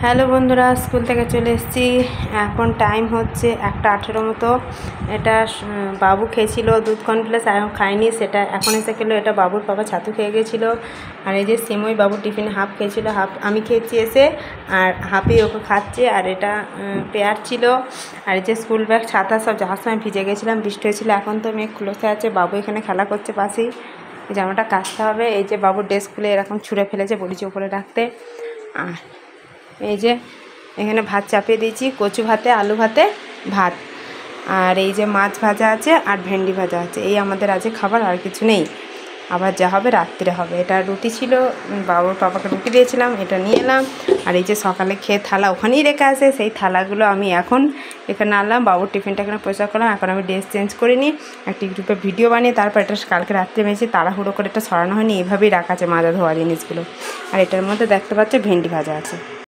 Hello বন্ধুরা, school থেকে চলে এসেছি। এখন টাইম হচ্ছে 1:18 মতো। এটা বাবু খেয়েছিল দুধ কর্নফ্লেক্স, এখন খায়নি, সেটা এখন এসে খেলো। এটা বাবুর বাবা ছাতু খেয়ে গেছিলো। আর এই যে সিমই বাবুর টিফিনে হাফ খেয়েছিল, হাফ আমি খেয়েছি এসে, আর হাফই ওকে খাচ্ছে। আর এটা পেয়ার ছিল। আর এই যে স্কুল ব্যাগ, ছাতা সব যাওয়ার সময় ভিজে গেছিলাম, বৃষ্টি হয়েছিল। এখন তো মেঘ খুলসে আছে। বাবু এখানে খেলা করছে পাশেই। জামাটা কাচতে হবে। এই যে বাবুর ড্রেস খুলে এরকম ছুঁড়ে ফেলেছে, বলেছি উপরে রাখতে। আর এই যে এখানে ভাত চাপিয়ে দিয়েছি, কচু ভাতে, আলু ভাতে ভাত। আর এই যে মাছ ভাজা আছে আর ভেন্ডি ভাজা আছে। এই আমাদের আজকে খাবার, আর কিছু নেই। আবার যা হবে রাত্রে হবে। এটা রুটি ছিল, বাবুর পাপাকে রুটি দিয়েছিলাম, এটা নিয়ে এলাম। আর এই যে সকালে খেয়ে থালা ওখানেই রেখে আসে, সেই থালাগুলো আমি এখন এখানে আনলাম। বাবুর টিফিনটা এখানে পরিষ্কার করলাম। এখন আমি ড্রেস চেঞ্জ করে নিই, একটা ইউটিউবে ভিডিও বানিয়ে তারপর এটা কালকে রাত্রে মেঝে তাড়াহুড়ো করে এটা সরানো হয়নি, এইভাবেই রাখা আছে মাজা ধোয়া জিনিসগুলো। আর এটার মধ্যে দেখতে পাচ্ছ ভেন্ডি ভাজা আছে।